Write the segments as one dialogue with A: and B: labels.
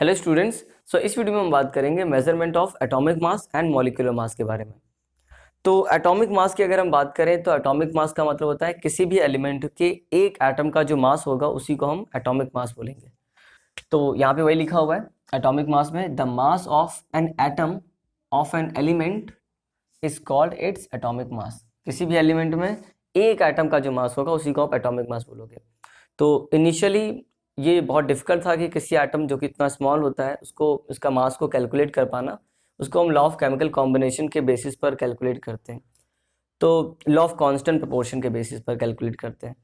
A: Hello students. इस video में हम बात करेंगे measurement of atomic mass and molecular mass के बारे में। तो एटॉमिक मास की अगर हम बात करें तो एटॉमिक मास का मतलब होता है किसी भी एलिमेंट के एक एटम का जो मास होगा उसी को हम एटॉमिक मास बोलेंगे। तो यहाँ पे वही लिखा हुआ है एटॉमिक मास में, the mass of an atom of an element is called its atomic mass. किसी भी एलिमेंट में एक एटम का जो मास होगा उसी को आप एटॉमिक मास बोलोगे। तो इनिशियली ये बहुत डिफिकल्ट था कि किसी एटम जो कि इतना स्मॉल होता है उसको उसका मास को कैलकुलेट कर पाना। उसको हम लॉ ऑफ केमिकल कॉम्बिनेशन के बेसिस पर कैलकुलेट करते हैं, तो लॉ ऑफ कांस्टेंट प्रोपोर्शन के बेसिस पर कैलकुलेट करते हैं।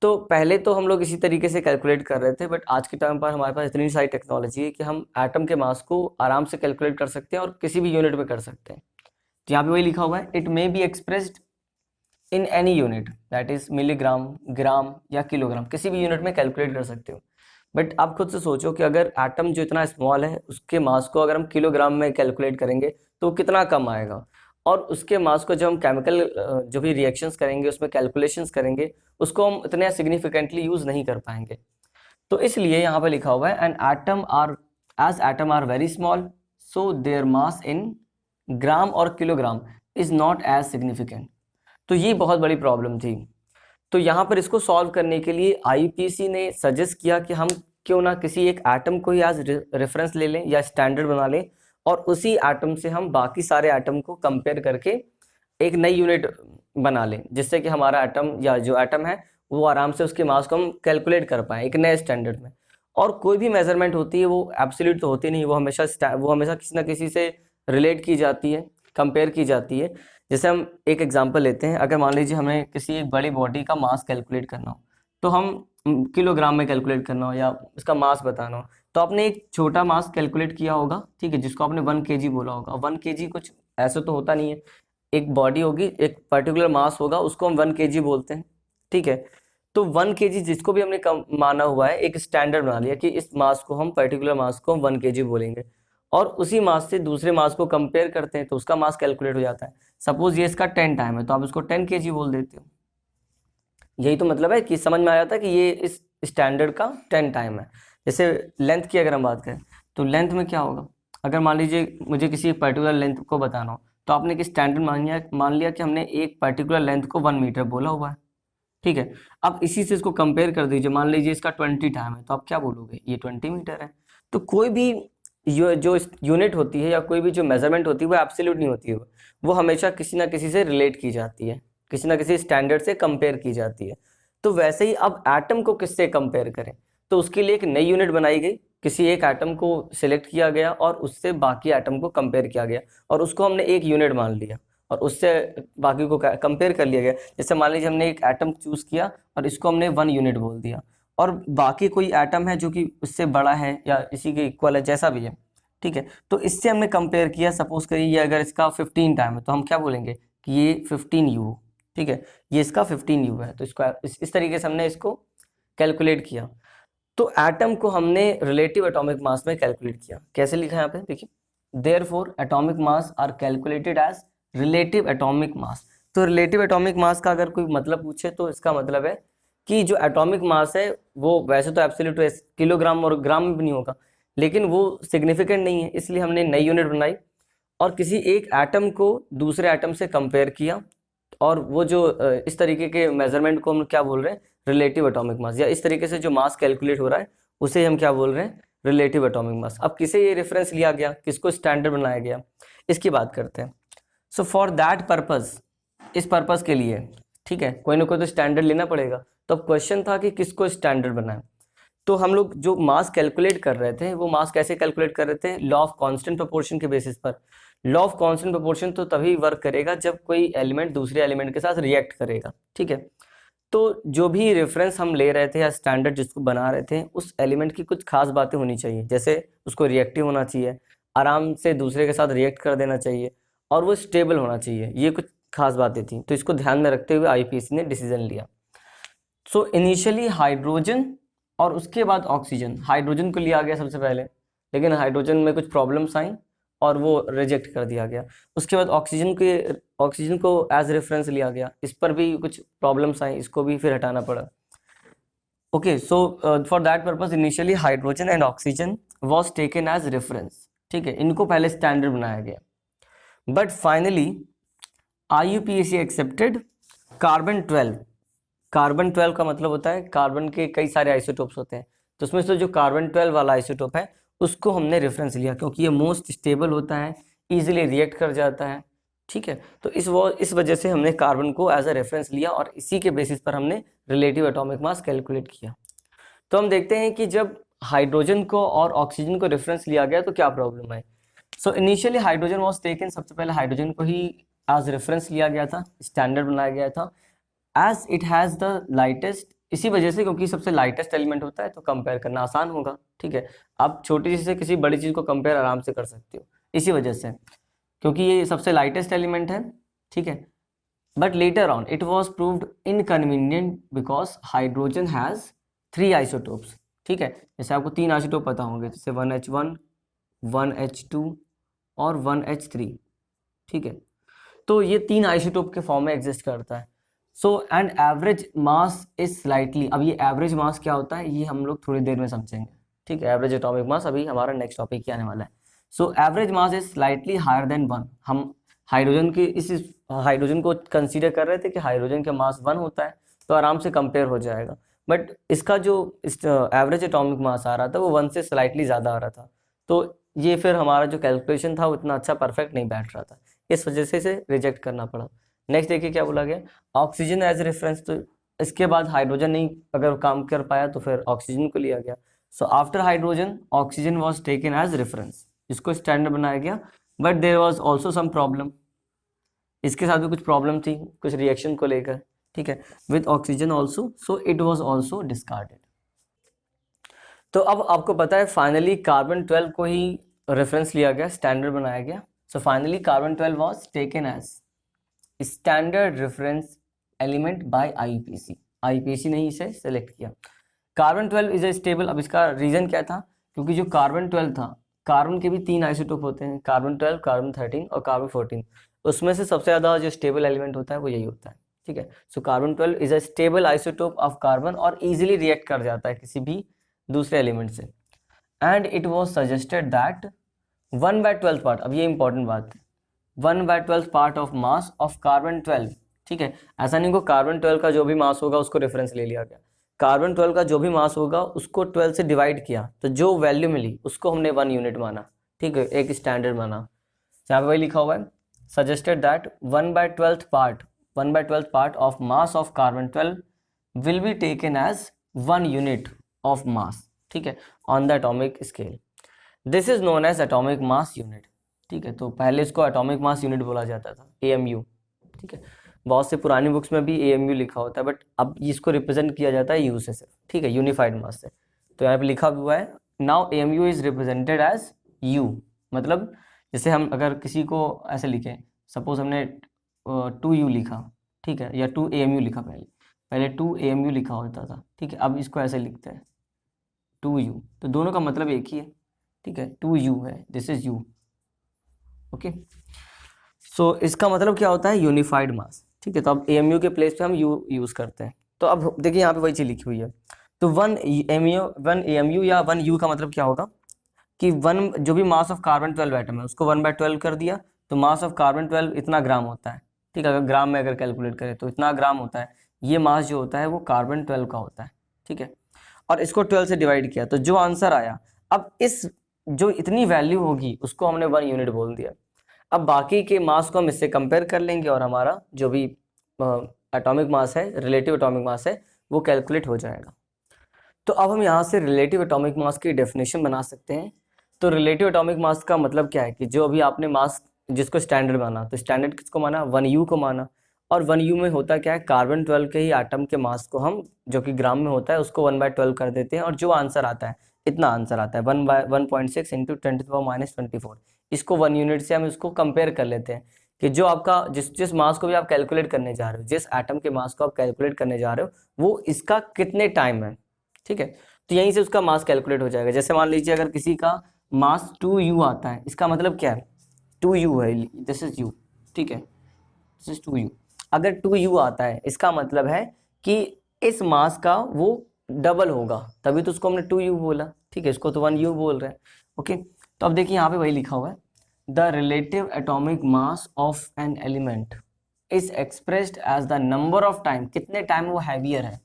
A: तो पहले तो हम लोग इसी तरीके से कैलकुलेट कर रहे थे, बट आज के टाइम पर हमारे पास इतनी सारी टेक्नोलॉजी है कि हम एटम के मास को आराम से कैलकुलेट कर सकते हैं और किसी भी यूनिट में कर सकते हैं। तो यहाँ पे वही लिखा हुआ है, it may be expressed in any unit, that is milligram, gram या किलोग्राम। किसी भी यूनिट में कैलकुलेट कर सकते हो। बट आप खुद से सोचो कि अगर एटम जो इतना स्मॉल है उसके मास को अगर हम किलोग्राम में कैलकुलेट करेंगे तो कितना कम आएगा, और उसके मास को जब हम केमिकल जो भी रिएक्शंस करेंगे उसमें कैलकुलेशंस करेंगे उसको हम इतने सिग्निफिकेंटली यूज नहीं कर पाएंगे। तो इसलिए यहाँ पे लिखा हुआ है an atom are very small so their mass in gram और kilogram is not as significant. तो ये बहुत बड़ी प्रॉब्लम थी। तो यहाँ पर इसको सॉल्व करने के लिए आईपीसी ने सजेस्ट किया कि हम क्यों ना किसी एक एटम को ही आज रेफरेंस ले लें या स्टैंडर्ड बना लें, और उसी एटम से हम बाकी सारे एटम को कंपेयर करके एक नई यूनिट बना लें, जिससे कि हमारा एटम या जो एटम है वो आराम से उसके मास को हम कैलकुलेट कर पाएँ एक नए स्टैंडर्ड में। और कोई भी मेजरमेंट होती है वो एब्सोल्यूट तो होती नहीं, वो हमेशा किसी ना किसी से रिलेट की जाती है, कंपेयर की जाती है। जैसे हम एक एग्जांपल लेते हैं, अगर मान लीजिए हमें किसी एक बड़ी बॉडी का मास कैलकुलेट करना हो तो हम किलोग्राम में कैलकुलेट करना हो या उसका मास बताना हो, तो आपने एक छोटा मास कैलकुलेट किया होगा, ठीक है, जिसको आपने 1 kg बोला होगा। 1 kg कुछ ऐसा तो होता नहीं है, एक बॉडी होगी, एक पर्टिकुलर मास होगा, उसको हम 1 kg बोलते हैं, ठीक है। तो 1 kg जिसको भी हमने कम माना हुआ है, एक स्टैंडर्ड बना लिया कि इस मास को हम पर्टिकुलर मास को हम 1 kg बोलेंगे, और उसी मास से दूसरे मास को कंपेयर करते हैं तो उसका मास कैलकुलेट हो जाता है। सपोज ये इसका 10 टाइम है तो आप इसको 10 kg बोल देते हो। यही तो मतलब है कि समझ में आ जाता है कि ये इस स्टैंडर्ड का 10 टाइम है। जैसे लेंथ की अगर हम बात करें तो लेंथ में क्या होगा, अगर मान लीजिए मुझे किसी पर्टिकुलर लेंथ को बताना हो तो आपने एक स्टैंडर्ड मान लिया कि हमने एक पर्टिकुलर लेंथ को 1 मीटर बोला हुआ है, ठीक है। अब इसी से इसको कंपेयर कर दीजिए, मान लीजिए इसका 20 टाइम है तो आप क्या बोलोगे, ये 20 मीटर है। तो कोई भी जो यूनिट होती है या कोई भी जो मेजरमेंट होती है वो एब्सोल्यूट नहीं होती है, वो हमेशा किसी ना किसी से रिलेट की जाती है, किसी ना किसी स्टैंडर्ड से कंपेयर की जाती है। तो वैसे ही अब एटम को किससे कंपेयर करें, तो उसके लिए एक नई यूनिट बनाई गई, किसी एक एटम को सिलेक्ट किया गया और उससे बाकी एटम को कंपेयर किया गया, और उसको हमने एक यूनिट मान लिया और उससे बाकी को कंपेयर कर लिया गया। जैसे मान लीजिए हमने एक एटम चूज किया और इसको हमने 1 यूनिट बोल दिया, और बाकी कोई एटम है जो कि उससे बड़ा है या इसी के इक्वल है, जैसा भी है, ठीक है। तो इससे हमने कंपेयर किया, सपोज करिए ये अगर इसका 15 टाइम है तो हम क्या बोलेंगे कि ये 15u, ठीक है, ये इसका 15u है। तो इसको इस तरीके से हमने इसको कैलकुलेट किया। तो एटम को हमने रिलेटिव एटॉमिक मास में कैलकुलेट किया। कैसे लिखा है यहाँ पे देखिए, therefore atomic mass are calculated as relative atomic mass. तो रिलेटिव एटॉमिक मास का अगर कोई मतलब पूछे तो इसका मतलब है कि जो एटॉमिक मास है वो वैसे तो एब्सोल्यूट किलोग्राम और ग्राम में भी नहीं होगा, लेकिन वो सिग्निफिकेंट नहीं है, इसलिए हमने नई यूनिट बनाई और किसी एक एटम को दूसरे एटम से कंपेयर किया, और वो जो इस तरीके के मेजरमेंट को हम क्या बोल रहे हैं, रिलेटिव एटॉमिक मास, या इस तरीके से जो मास कैलकुलेट हो रहा है उसे हम क्या बोल रहे हैं, रिलेटिव एटॉमिक मास। अब किसे ये रेफरेंस लिया गया, किसको स्टैंडर्ड बनाया गया, इसकी बात करते हैं। सो फॉर दैट पर्पस, इस पर्पस के लिए, ठीक है, कोई ना कोई तो स्टैंडर्ड लेना पड़ेगा। तो अब क्वेश्चन था कि किसको स्टैंडर्ड बनाए। तो हम लोग जो मास कैलकुलेट कर रहे थे वो मास कैसे कैलकुलेट कर रहे थे, लॉ ऑफ कांस्टेंट प्रोपोर्शन के बेसिस पर। लॉ ऑफ कांस्टेंट प्रोपोर्शन तो तभी वर्क करेगा जब कोई एलिमेंट दूसरे एलिमेंट के साथ रिएक्ट करेगा, ठीक है। तो जो भी रेफरेंस हम ले रहे थे या स्टैंडर्ड जिसको बना रहे थे, उस एलिमेंट की कुछ खास बातें होनी चाहिए, जैसे उसको रिएक्टिव होना चाहिए, आराम से दूसरे के साथ रिएक्ट कर देना चाहिए, और वो स्टेबल होना चाहिए। ये कुछ खास बातें थी, तो इसको ध्यान में रखते हुए आईपीसी ने डिसीजन लिया। सो इनिशियली हाइड्रोजन और उसके बाद ऑक्सीजन। हाइड्रोजन को लिया गया सबसे पहले, लेकिन हाइड्रोजन में कुछ प्रॉब्लम्स आई और वो रिजेक्ट कर दिया गया। उसके बाद ऑक्सीजन को एज रेफरेंस लिया गया, इस पर भी कुछ प्रॉब्लम्स आई, इसको भी फिर हटाना पड़ा। Okay, so for that purpose initially hydrogen and oxygen was taken as reference, ठीक है, इनको पहले स्टैंडर्ड बनाया गया। But finally IUPAC accepted carbon 12। Carbon 12 का मतलब होता है कार्बन के कई सारे आइसोटोप्स होते हैं, तो उसमें से जो कार्बन 12 वाला आइसोटोप है उसको हमने रेफरेंस लिया, क्योंकि ये मोस्ट स्टेबल होता है, इजीली रिएक्ट कर जाता है, ठीक है। तो इस वजह से हमने कार्बन को एज अ रेफरेंस लिया और इसी के बेसिस पर हमने रिलेटिव एटॉमिक मास कैलकुलेट किया। तो हम देखते हैं कि जब हाइड्रोजन को और ऑक्सीजन को रेफरेंस लिया गया तो क्या प्रॉब्लम है। So initially hydrogen was taken, सबसे पहले हाइड्रोजन को ही एज रेफरेंस लिया गया था, स्टैंडर्ड बनाया गया था, as it has the lightest, इसी वजह से क्योंकि सबसे लाइटेस्ट एलिमेंट होता है तो कंपेयर करना आसान होगा, ठीक है। आप छोटी चीज़ से किसी बड़ी चीज़ को कंपेयर आराम से कर सकते हो इसी वजह से, क्योंकि ये सबसे लाइटेस्ट एलिमेंट है, ठीक है। But later on it was proved inconvenient because hydrogen has 3 isotopes, ठीक है। जैसे आपको 3 आइसोटोप पता होंगे, जैसे 1H1, 1H2 और 1H3, ठीक है। तो ये 3 आइसोटोप के फॉर्म में एग्जिस्ट करता है। So and average mass is slightly, अब ये एवरेज मास क्या होता है ये हम लोग थोड़ी देर में समझेंगे, ठीक है। एवरेज एटॉमिक मास अभी हमारा नेक्स्ट टॉपिक ही आने वाला है। So average mass is slightly higher than 1। हम हाइड्रोजन की इस हाइड्रोजन को कंसीडर कर रहे थे कि हाइड्रोजन का मास 1 होता है तो आराम से कंपेयर हो जाएगा, बट इसका जो एवरेज एटॉमिक मास आ रहा था वो 1 से स्लाइटली ज़्यादा आ रहा था, तो ये फिर हमारा जो कैलकुलेशन था वो इतना अच्छा परफेक्ट नहीं बैठ रहा था, इस वजह से इसे रिजेक्ट करना पड़ा। नेक्स्ट देखिए क्या बोला गया, ऑक्सीजन एज रेफरेंस। तो इसके बाद हाइड्रोजन नहीं अगर काम कर पाया तो फिर ऑक्सीजन को लिया गया। So after hydrogen oxygen was taken as reference, इसको स्टैंडर्ड बनाया गया। But there was also some problem, इसके साथ भी कुछ प्रॉब्लम थी कुछ रिएक्शन को लेकर, ठीक है, with oxygen also, so it was also discarded. तो अब आपको पता है फाइनली कार्बन 12 को ही रेफरेंस लिया गया, स्टैंडर्ड बनाया गया। So finally carbon 12 was taken as standard reference element by IUPAC। IUPAC ने इसे सेलेक्ट किया। Carbon 12 is a stable. अब इसका रीजन क्या था, क्योंकि जो कार्बन 12 था, कार्बन के भी 3 आइसोटोप होते हैं, कार्बन 12, कार्बन 13 और कार्बन 14। उसमें से सबसे ज़्यादा जो स्टेबल एलिमेंट होता है वो यही होता है, ठीक है। So carbon 12 is a stable isotope of carbon और इजीली रिएक्ट कर जाता है किसी भी दूसरे एलिमेंट से। And it was suggested that 1/12 part, अब ये इंपॉर्टेंट बात है, 1/12 part of mass of carbon 12, ठीक है। ऐसा नहीं को कार्बन 12 का जो भी मास होगा उसको रेफरेंस ले लिया गया, कार्बन 12 का जो भी मास होगा उसको 12 से डिवाइड किया तो जो वैल्यू मिली उसको हमने 1 यूनिट माना, ठीक है, एक स्टैंडर्ड माना। यहाँ पे वही लिखा हुआ है, suggested that 1/12 part of mass of carbon 12 will be taken as 1 unit of mass, ठीक है, on the atomic scale. This is known as atomic mass unit, ठीक है। तो पहले इसको एटॉमिक मास यूनिट बोला जाता था, AMU, ठीक है। बहुत से पुरानी बुक्स में भी AMU लिखा होता है, बट अब इसको रिप्रेजेंट किया जाता है U से सिर्फ, ठीक है, यूनिफाइड मास से। तो यहाँ पे लिखा हुआ है now AMU is represented as U, मतलब जैसे हम अगर किसी को ऐसे लिखें, सपोज हमने 2U लिखा, ठीक है, या 2AMU लिखा, पहले 2AMU लिखा होता था, ठीक है, अब इसको ऐसे लिखते हैं 2U, तो दोनों का मतलब एक ही है, ठीक है, 2U है, दिस इज U, ओके। सो इसका मतलब क्या होता है, यूनिफाइड मास, ठीक है। तो अब AMU के प्लेस पे हम U यूज़ करते हैं। तो अब देखिए यहाँ पे वही चीज़ लिखी हुई है, तो 1 AMU या 1U का मतलब क्या होगा कि 1 जो भी मास ऑफ कार्बन 12 एटम है उसको 1/12 कर दिया तो मास ऑफ कार्बन 12 इतना ग्राम होता है, ठीक है। अगर ग्राम में अगर कैलकुलेट करें तो इतना ग्राम होता है, ये मास जो होता है वो कार्बन 12 का होता है, ठीक है। और इसको 12 से डिवाइड किया तो जो आंसर आया, अब इस जो इतनी वैल्यू होगी उसको हमने 1 यूनिट बोल दिया। अब बाकी के मास को हम इससे कंपेयर कर लेंगे और हमारा जो भी एटॉमिक मास है, रिलेटिव एटॉमिक मास है, वो कैलकुलेट हो जाएगा। तो अब हम यहाँ से रिलेटिव एटॉमिक मास की डेफिनेशन बना सकते हैं। तो रिलेटिव एटॉमिक मास का मतलब क्या है कि जो अभी आपने मास जिसको स्टैंडर्ड माना, तो स्टैंडर्ड किसको माना, 1U को माना। और 1U में होता क्या है, कार्बन 12 के ही एटम के मास को हम जो कि ग्राम में होता है उसको 1/12 कर देते हैं और जो आंसर आता है इतना आंसर आता है 1/1.6 इंटू 10⁻²4। इसको 1 यूनिट से हम इसको कंपेयर कर लेते हैं कि जो आपका जिस मास को भी आप कैलकुलेट करने जा रहे हो, जिस एटम के मास को आप कैलकुलेट करने जा रहे हो वो इसका कितने टाइम है, ठीक है। तो यहीं से उसका मास कैलकुलेट हो जाएगा। जैसे मान लीजिए अगर किसी का मास 2U आता है, इसका मतलब क्या है, 2U है, दिस इज U, ठीक है, दिस इज 2U। अगर 2U आता है इसका मतलब है कि इस मास का वो डबल होगा, तभी तो उसको हमने 2U बोला, ठीक है, इसको तो 1U बोल रहे हैं। ओके, तो अब देखिए यहाँ पे वही लिखा हुआ है, the relative atomic mass of an element is expressed as the number of time, कितने टाइम वो हैवियर है,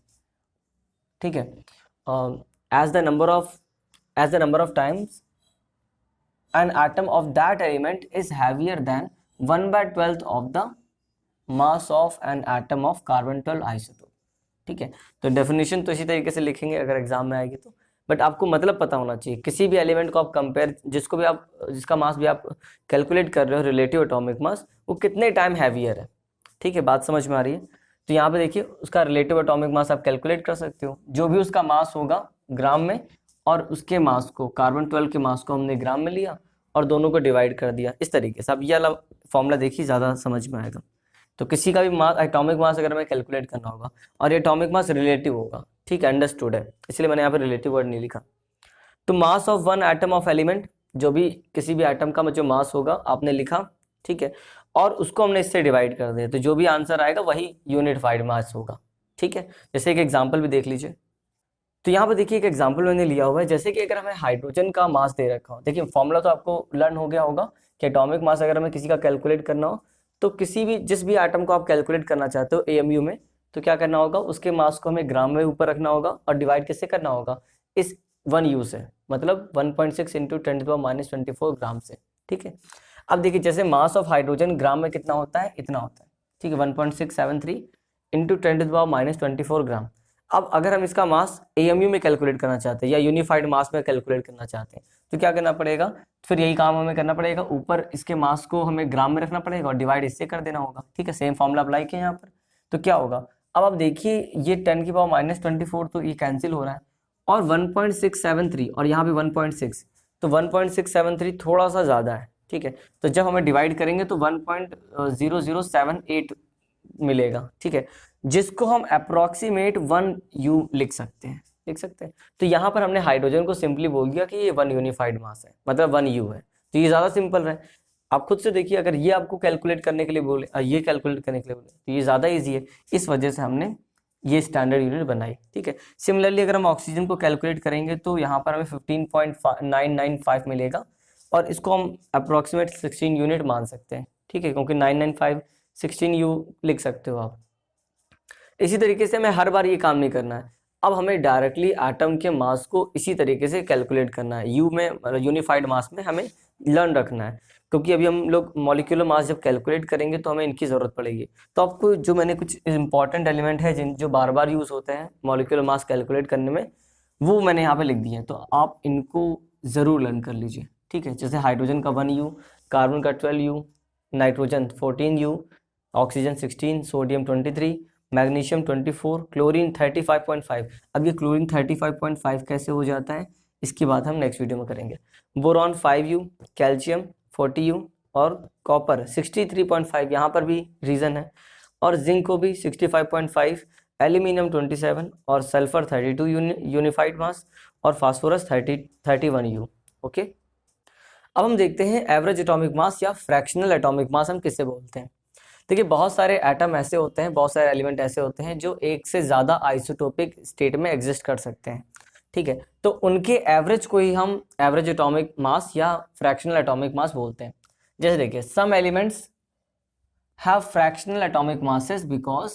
A: ठीक है, as the number of times an atom of that element is heavier than 1/12 of the mass of an atom of carbon 12 isotope। ठीक है, तो definition तो इसी तरीके से लिखेंगे अगर एग्जाम में आएगी तो, बट आपको मतलब पता होना चाहिए। किसी भी एलिमेंट को आप कंपेयर, जिसको भी आप, जिसका मास भी आप कैलकुलेट कर रहे हो, रिलेटिव एटॉमिक मास, वो कितने टाइम हैवियर है। ठीक है, बात समझ में आ रही है। तो यहाँ पे देखिए उसका रिलेटिव एटॉमिक मास आप कैलकुलेट कर सकते हो, जो भी उसका मास होगा ग्राम में, और उसके मास को, कार्बन 12 के मास को हमने ग्राम में लिया और दोनों को डिवाइड कर दिया, इस तरीके से। अब ये वाला फॉर्मूला देखिए, ज़्यादा समझ में आएगा। तो किसी का भी मास, एटॉमिक मास अगर हमें कैलकुलेट करना होगा, और ये एटॉमिक मास रिलेटिव होगा, ठीक है, अंडरस्टूड है, इसलिए मैंने यहाँ पे रिलेटिव वर्ड नहीं लिखा। तो mass of one atom of element, जो भी किसी भी एटम का जो मास होगा आपने लिखा, ठीक है, और उसको हमने इससे डिवाइड कर दिया, तो जो भी आंसर आएगा वही यूनिफाइड मास होगा। ठीक है, जैसे एक एग्जाम्पल भी देख लीजिए। तो यहाँ पर देखिए एक एग्जाम्पल मैंने लिया हुआ है, जैसे कि अगर हमें हाइड्रोजन का मास दे रखा हो, देखिए फॉर्मूला तो आपको लर्न हो गया होगा कि एटॉमिक मास अगर हमें किसी का कैलकुलेट करना हो, तो किसी भी, जिस भी एटम को आप कैलकुलेट करना चाहते हो AMU में, तो क्या करना होगा, उसके मास को हमें ग्राम में ऊपर रखना होगा और डिवाइड किससे करना होगा, इस 1U से, मतलब 1.6 × 10⁻24 ग्राम से। ठीक है, अब देखिए जैसे मास ऑफ हाइड्रोजन ग्राम में कितना होता है, इतना होता है, ठीक है, 1.673 × 10⁻24 ग्राम। अब अगर हम इसका मास AMU में कैलकुलेट करना चाहते हैं या यूनिफाइड मास में कैलकुलेट करना चाहते हैं, तो क्या करना पड़ेगा, फिर यही काम हमें करना पड़ेगा, ऊपर इसके मास को हमें ग्राम में रखना पड़ेगा और डिवाइड इससे कर देना होगा। ठीक है, सेम फॉर्मूला अप्लाई किया यहाँ पर। तो क्या होगा, अब आप देखिए ये 10⁻24 तो ये कैंसिल हो रहा है, और 1.673 और यहाँ पे 1.6, तो 1.673 थोड़ा सा ज़्यादा है। ठीक है, तो जब हमें डिवाइड करेंगे तो 1.0078 मिलेगा। ठीक है, जिसको हम अप्रोक्सीमेट 1U लिख सकते हैं, तो यहाँ पर हमने हाइड्रोजन को सिंपली बोल दिया कि ये 1 यूनिफाइड मास है, मतलब 1U है। तो ये ज़्यादा सिंपल है। आप खुद से देखिए, अगर ये आपको कैलकुलेट करने के लिए बोले, ये कैलकुलेट करने के लिए बोले, तो ये ज़्यादा ईजी है, इस वजह से हमने ये स्टैंडर्ड यूनिट बनाई। ठीक है, सिमिलरली अगर हम ऑक्सीजन को कैलकुलेट करेंगे तो यहाँ पर हमें 15.995 मिलेगा, और इसको हम अप्रोक्सीमेट 16 यूनिट मान सकते हैं। ठीक है, क्योंकि 995 16U लिख सकते हो आप। इसी तरीके से हमें हर बार ये काम नहीं करना है, अब हमें डायरेक्टली एटम के मास को इसी तरीके से कैलकुलेट करना है, यू में, यूनिफाइड मास में हमें लर्न रखना है, क्योंकि अभी हम लोग मॉलिक्यूलर मास जब कैलकुलेट करेंगे तो हमें इनकी ज़रूरत पड़ेगी। तो आपको जो मैंने कुछ इंपॉर्टेंट एलिमेंट है जो बार बार यूज़ होते हैं मॉलिक्यूलर मास कैलकुलेट करने में, वो मैंने यहाँ पे लिख दिए हैं, तो आप इनको ज़रूर लर्न कर लीजिए। ठीक है, जैसे हाइड्रोजन का 1U, कार्बन का 12U, nitrogen 14U, oxygen 16, sodium 23, magnesium 24, chlorine 35.5। अब ये क्लोरीन 35.5 कैसे हो जाता है, इसकी बात हम नेक्स्ट वीडियो में करेंगे। बोरॉन 5U, कैल्शियम 40U, और कॉपर 63.5, यहाँ पर भी रीज़न है, और जिंक को भी 65.5, एल्यूमिनियम 27, और सल्फर 32 यूनिफाइड मास, और फास्फोरस 31U। ओके, अब हम देखते हैं एवरेज एटॉमिक मास या फ्रैक्शनल एटॉमिक मास हम किससे बोलते हैं। देखिए बहुत सारे एटम ऐसे होते हैं, बहुत सारे एलिमेंट ऐसे होते हैं जो एक से ज़्यादा आइसोटोपिक स्टेट में एग्जिस्ट कर सकते हैं। ठीक है, तो उनके एवरेज को ही हम एवरेज एटॉमिक मास या फ्रैक्शनल एटॉमिक मास बोलते हैं। जैसे देखिए, some elements have fractional atomic masses because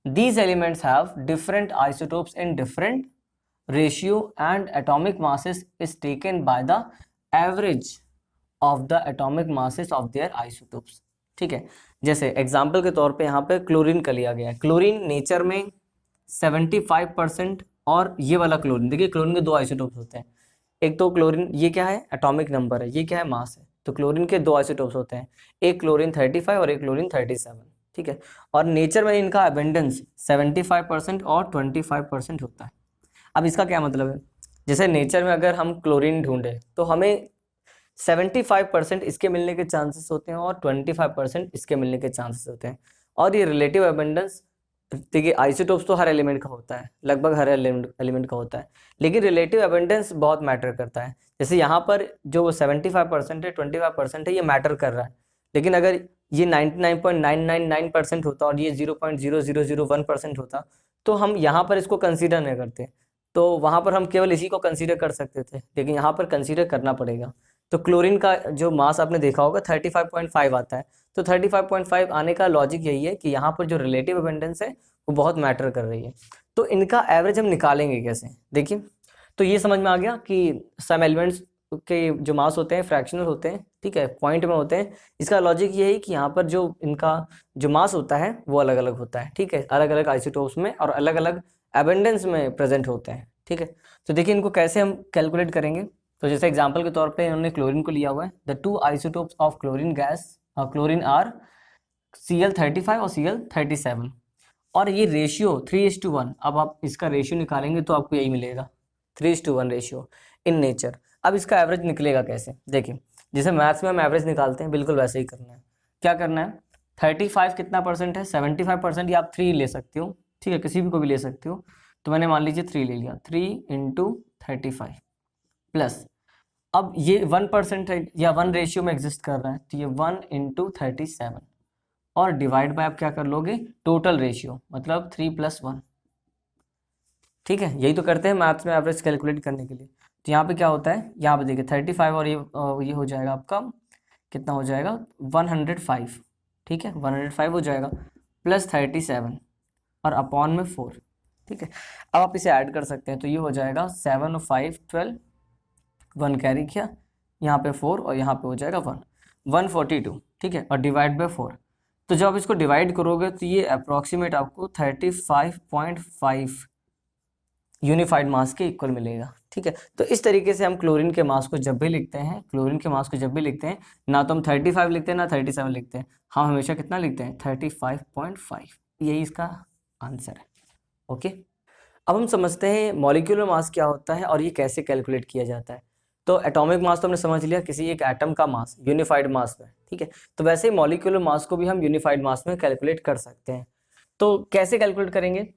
A: these elements have different isotopes in different ratio and atomic masses is taken by the average of the atomic masses of their isotopes। ठीक है, जैसे example के तौर पे यहाँ पे chlorine का लिया गया है। क्लोरीन नेचर में 75%, और ये वाला क्लोरीन, देखिए क्लोरीन के दो आइसोटोप्स होते हैं, एक तो क्लोरीन, ये क्या है, एटॉमिक नंबर है, ये क्या है, मास है। तो क्लोरीन के दो आइसोटोप्स होते हैं, एक क्लोरीन 35 और एक क्लोरीन 37। ठीक है, और नेचर में इनका अबेंडेंस 75% और 25% होता है। अब इसका क्या मतलब है, जैसे नेचर में अगर हम क्लोरीन ढूंढे तो हमें 75% इसके मिलने के चांसेस होते हैं और 25% इसके मिलने के चांसेस होते हैं। और ये रिलेटिव अबेंडेंस, देखिए आइसोटोप्स तो हर एलिमेंट का होता है, लगभग हर एलिमेंट का होता है, लेकिन रिलेटिव अबेंडेंस बहुत मैटर करता है। जैसे यहाँ पर जो 75% है, 25% है, ये मैटर कर रहा है, लेकिन अगर ये 99.999% होता और ये 0.0001% होता, तो हम यहाँ पर इसको कंसीडर नहीं करते। तो वहाँ पर हम केवल इसी को कंसीडर कर सकते थे, लेकिन यहाँ पर कंसीडर करना पड़ेगा। तो क्लोरीन का जो मास आपने देखा होगा 35.5 आता है। तो 35.5 आने का लॉजिक यही है कि यहाँ पर जो रिलेटिव अबेंडेंस है वो बहुत मैटर कर रही है। तो इनका एवरेज हम निकालेंगे कैसे, देखिए। तो ये समझ में आ गया कि सम एलिमेंट्स के जो मास होते हैं फ्रैक्शनल होते हैं, ठीक है, पॉइंट में होते हैं। इसका लॉजिक ये है कि यहाँ पर जो इनका जो मास होता है वो अलग अलग होता है, ठीक है, अलग अलग आइसोटोप्स में और अलग अलग एबेंडेंस में प्रेजेंट होते हैं, ठीक है। तो देखिए इनको कैसे हम कैलकुलेट करेंगे। तो जैसे एग्जांपल के तौर पे इन्होंने क्लोरीन को लिया हुआ है। The two isotopes of chlorine gas chlorine are Cl35 और Cl37, और ये रेशियो 3:1। अब आप इसका रेशियो निकालेंगे तो आपको यही मिलेगा, 3:1 रेशियो इन नेचर। अब इसका एवरेज निकलेगा कैसे, देखिए जैसे मैथ्स में हम एवरेज निकालते हैं बिल्कुल वैसे ही करना है। क्या करना है, 35 कितना परसेंट है, 75%, या आप 3 ले सकते हो, ठीक है, किसी भी को भी ले सकते हो। तो मैंने मान लीजिए 3 ले लिया, 3 × 35 प्लस, अब ये 1% है या 1 रेशियो में एग्जिस्ट कर रहा है, तो ये 1 × 37 और डिवाइड बाय आप क्या कर लोगे, टोटल रेशियो, मतलब 3 + 1, ठीक है। यही तो करते हैं मैथ्स में एवरेज कैलकुलेट करने के लिए। तो यहाँ पे क्या होता है, यहाँ पे देखिए 35 और ये हो जाएगा आपका कितना हो जाएगा 105, ठीक है, 105 हो जाएगा प्लस 37 और अपॉन में 4, ठीक है। अब आप इसे ऐड कर सकते हैं, तो ये हो जाएगा 7 और 5 12, 1 कैरी किया, यहाँ पे 4 और यहाँ पे हो जाएगा 142, ठीक है, और डिवाइड बाय 4। तो जब आप इसको डिवाइड करोगे तो ये अप्रॉक्सीमेट आपको 35.5 यूनिफाइड मास के इक्वल मिलेगा, ठीक है। तो इस तरीके से हम क्लोरीन के मास को जब भी लिखते हैं, क्लोरीन के मास को जब भी लिखते हैं, ना तो हम 35 लिखते हैं ना 37 लिखते हैं, हम हमेशा कितना लिखते हैं 35.5, यही इसका आंसर है, ओके। अब हम समझते हैं मॉलिक्यूलर मास क्या होता है और ये कैसे कैलकुलेट किया जाता है। तो एटॉमिक मास तो हमने समझ लिया, किसी एक एटम का मास यूनिफाइड मास में, ठीक है। तो वैसे ही मॉलिक्यूलर मास को भी हम यूनिफाइड मास में कैलकुलेट कर सकते हैं। तो कैसे कैलकुलेट करेंगे,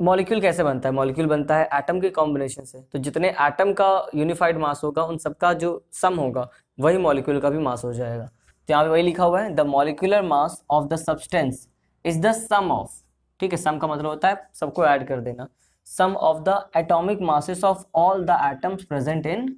A: मॉलिक्यूल कैसे बनता है, मॉलिक्यूल बनता है एटम के कॉम्बिनेशन से। तो जितने एटम का यूनिफाइड मास होगा उन सबका जो सम होगा वही मॉलिक्यूल का भी मास हो जाएगा। तो यहाँ पे वही लिखा हुआ है, the molecular mass of the substance is the sum of, ठीक है, सम का मतलब होता है सबको ऐड कर देना, sum of the atomic masses of all the atoms present in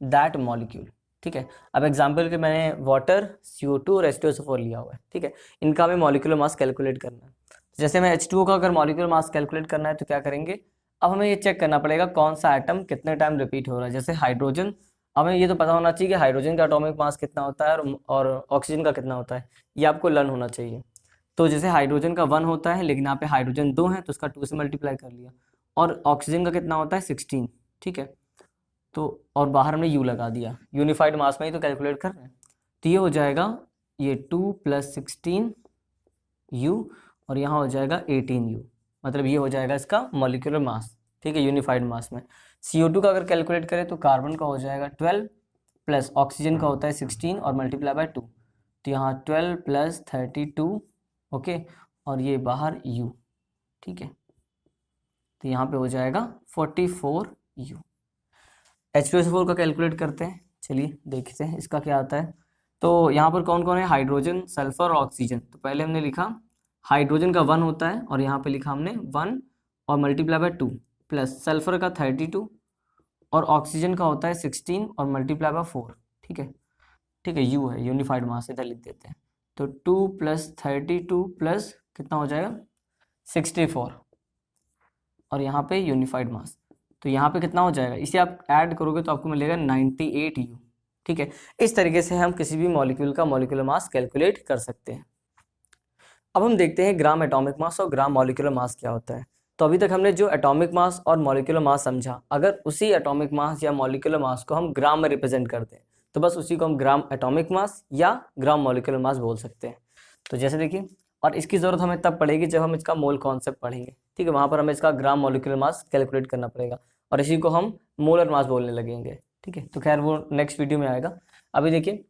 A: that molecule, ठीक है। अब एग्जाम्पल के मैंने वाटर, CO2 और H2SO4 लिया हुआ है, ठीक है, इनका हमें मॉलिक्यूलर मास कैलकुलेट करना है। जैसे मैं H2O का अगर मॉलिक्यूलर मास कैलकुलेट करना है तो क्या करेंगे, अब हमें ये चेक करना पड़ेगा कौन सा एटम कितने टाइम रिपीट हो रहा है। जैसे हाइड्रोजन, हमें ये तो पता होना चाहिए कि हाइड्रोजन का एटॉमिक मास कितना होता है और ऑक्सीजन का कितना होता है, ये आपको लर्न होना चाहिए। तो जैसे हाइड्रोजन का 1 होता है, लेकिन यहाँ पे हाइड्रोजन 2 है तो उसका 2 से मल्टीप्लाई कर लिया, और ऑक्सीजन का कितना होता है 16, ठीक है। तो और बाहर हमने U लगा दिया, यूनिफाइड मास में ही तो कैलकुलेट कर रहे हैं। तो ये हो जाएगा ये 2 + 16 U और यहाँ हो जाएगा 18 U, मतलब ये हो जाएगा इसका मॉलिक्यूलर मास, ठीक है, यूनिफाइड मास में। CO2 का अगर कैलकुलेट करें तो कार्बन का हो जाएगा 12 प्लस ऑक्सीजन का होता है 16 और मल्टीप्लाई बाय 2, तो यहाँ 12 + 32, ओके, और ये बाहर U, ठीक है, तो यहाँ पे हो जाएगा 44 U। H2SO4 का कैलकुलेट करते हैं, चलिए देखते हैं इसका क्या आता है। तो यहाँ पर कौन कौन है, हाइड्रोजन, सल्फर और ऑक्सीजन। तो पहले हमने लिखा हाइड्रोजन का 1 होता है और यहाँ पे लिखा हमने 1 और मल्टीप्लाई बाय 2 प्लस सल्फर का 32 और ऑक्सीजन का होता है 16 और मल्टीप्लाई बाय 4, ठीक है, ठीक है, U है, यूनिफाइड मास इधर लिख देते हैं। तो 2 + 32 प्लस कितना हो जाएगा 64 और यहाँ पे यूनिफाइड मास, तो यहाँ पे कितना हो जाएगा, इसे आप ऐड करोगे तो आपको मिलेगा 98 U, ठीक है। इस तरीके से हम किसी भी मॉलिक्यूल का मॉलिक्यूलर मास कैलकुलेट कर सकते हैं। अब हम देखते हैं ग्राम एटॉमिक मास और ग्राम मॉलिक्यूलर मास क्या होता है। तो अभी तक हमने जो एटॉमिक मास और मॉलिक्यूलर मास समझा, अगर उसी एटॉमिक मास या मॉलिक्यूलर मास को हम ग्राम में रिप्रेजेंट करते हैं तो बस उसी को हम ग्राम एटॉमिक मास या ग्राम मॉलिक्यूलर मास बोल सकते हैं। तो जैसे देखिए, और इसकी ज़रूरत हमें तब पड़ेगी जब हम इसका मोल कॉन्सेप्ट पढ़ेंगे, ठीक है, वहाँ पर हमें इसका ग्राम मॉलिक्यूलर मास कैलकुलेट करना पड़ेगा और इसी को हम मोलर मास बोलने लगेंगे, ठीक है। तो खैर वो नेक्स्ट वीडियो में आएगा। अभी देखिए,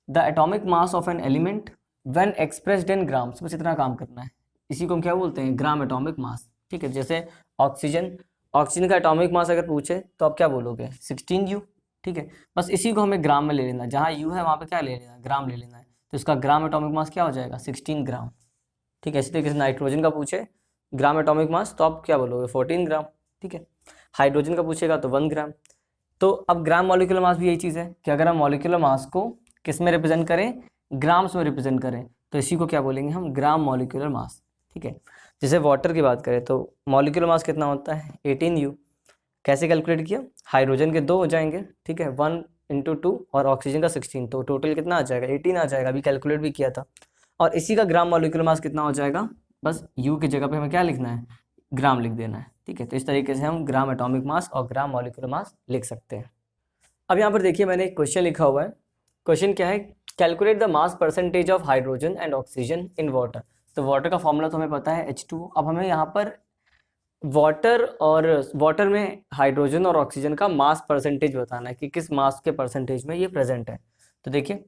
A: the atomic mass of an element when expressed in grams, बस इतना काम करना है, इसी को हम क्या बोलते हैं, ग्राम एटॉमिक मास, ठीक है। जैसे ऑक्सीजन, ऑक्सीजन का एटॉमिक मास अगर पूछे तो आप क्या बोलोगे 16 U, ठीक है, बस इसी को हमें ग्राम में ले लेना, जहाँ U है वहाँ पे क्या ले लेना है, ग्राम ले लेना है, तो इसका ग्राम एटॉमिक मास क्या हो जाएगा 16 ग्राम, ठीक है। इसी तरीके से नाइट्रोजन का पूछे ग्राम एटॉमिक मास तो आप क्या बोलोगे 14 ग्राम, ठीक है। हाइड्रोजन का पूछेगा तो 1 ग्राम। तो अब ग्राम मॉलिक्यूलर मास भी यही चीज़ है कि अगर हम मॉलिक्यूलर मास को किस में रिप्रेजेंट करें, ग्राम्स में रिप्रेजेंट करें, तो इसी को क्या बोलेंगे हम, ग्राम मॉलिक्यूलर मास। ठीक है, जैसे वाटर की बात करें तो मॉलिक्यूलर मास कितना होता है 18U। कैसे कैलकुलेट किया, हाइड्रोजन के 2 हो जाएंगे, ठीक है, 1 × 2 और ऑक्सीजन का 16, तो टोटल कितना आ जाएगा 18 आ जाएगा, अभी कैलकुलेट भी किया था। और इसी का ग्राम मॉलिक्यूलर मास कितना हो जाएगा, बस यू की जगह पे हमें क्या लिखना है, ग्राम लिख देना है। ठीक है, तो इस तरीके से हम ग्राम एटॉमिक मास और ग्राम मॉलिक्यूलर मास लिख सकते हैं। अब यहाँ पर देखिए मैंने एक क्वेश्चन लिखा हुआ है। क्वेश्चन क्या है, calculate the mass percentage of hydrogen and oxygen in water. तो वाटर का फॉर्मूला तो हमें पता है H2O। अब हमें यहाँ पर वाटर में हाइड्रोजन और ऑक्सीजन का मास परसेंटेज बताना है कि किस मास के परसेंटेज में ये प्रेजेंट है। तो देखिए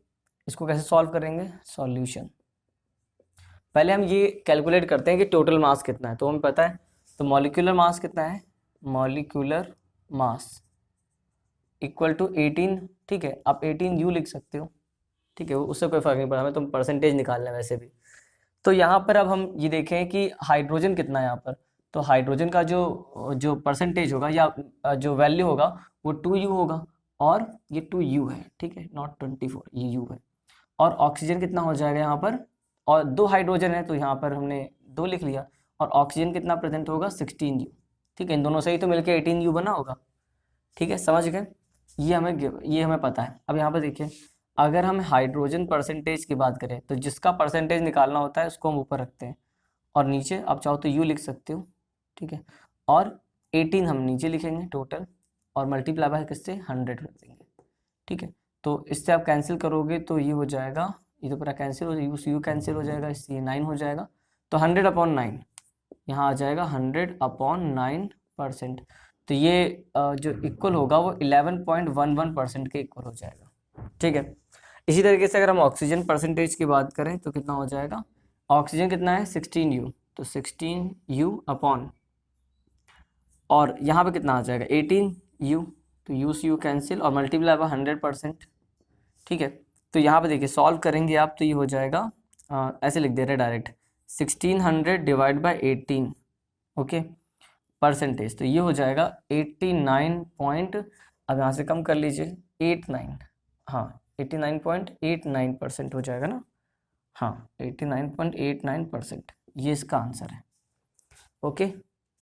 A: इसको कैसे सॉल्व करेंगे, सॉल्यूशन। पहले हम ये कैलकुलेट करते हैं कि टोटल मास कितना है, तो हमें पता है। तो मॉलिक्यूलर मास कितना है, मॉलिक्यूलर मास इक्वल टू 18। ठीक है, आप 18U लिख सकते हो। ठीक है, उससे कोई फर्क नहीं पड़ा, हमें तो परसेंटेज निकालना है वैसे भी। तो यहाँ पर अब हम ये देखें कि हाइड्रोजन कितना है यहाँ पर। तो हाइड्रोजन का जो जो परसेंटेज होगा या जो वैल्यू होगा वो 2U होगा, और ये 2U है, ठीक है, नॉट 24, ये U है। और ऑक्सीजन कितना हो जाएगा यहाँ पर, और 2 हाइड्रोजन है तो यहाँ पर हमने 2 लिख लिया, और ऑक्सीजन कितना प्रेजेंट होगा 16U। ठीक है, इन दोनों से ही तो मिलकर 18U बना होगा। ठीक है, समझ गए, ये हमें पता है। अब यहाँ पर देखिए, अगर हम हाइड्रोजन परसेंटेज की बात करें तो जिसका परसेंटेज निकालना होता है उसको हम ऊपर रखते हैं, और नीचे आप चाहो तो यू लिख सकते हो। ठीक है, और 18 हम नीचे लिखेंगे टोटल, और मल्टीप्लाई बाय किससे 100 रख देंगे। ठीक है, तो इससे आप कैंसिल करोगे तो ये हो जाएगा, ये तो पूरा कैंसिल हो जाएगा, यू कैंसिल हो जाएगा, इससे ये 9 हो जाएगा। तो 100/9 यहाँ आ जाएगा 100/9%। तो ये जो इक्वल होगा वो 11.11% के इक्वल हो जाएगा। ठीक है, इसी तरीके से अगर हम ऑक्सीजन परसेंटेज की बात करें तो कितना हो जाएगा, ऑक्सीजन कितना है 16U, तो 16U/, और यहाँ पे कितना आ जाएगा 18U, तो U से U कैंसिल और मल्टीप्लाई बाय 100%। ठीक है, तो यहाँ पे देखिए सॉल्व करेंगे आप तो ये हो जाएगा, ऐसे लिख दे रहे direct 1600 divide by 18, okay, percentage, तो ये हो जाएगा 89 पॉइंट, अब यहाँ से कम कर लीजिए 89, हाँ 89.89% हो जाएगा ना, हाँ 89.89%, ये इसका आंसर है। ओके,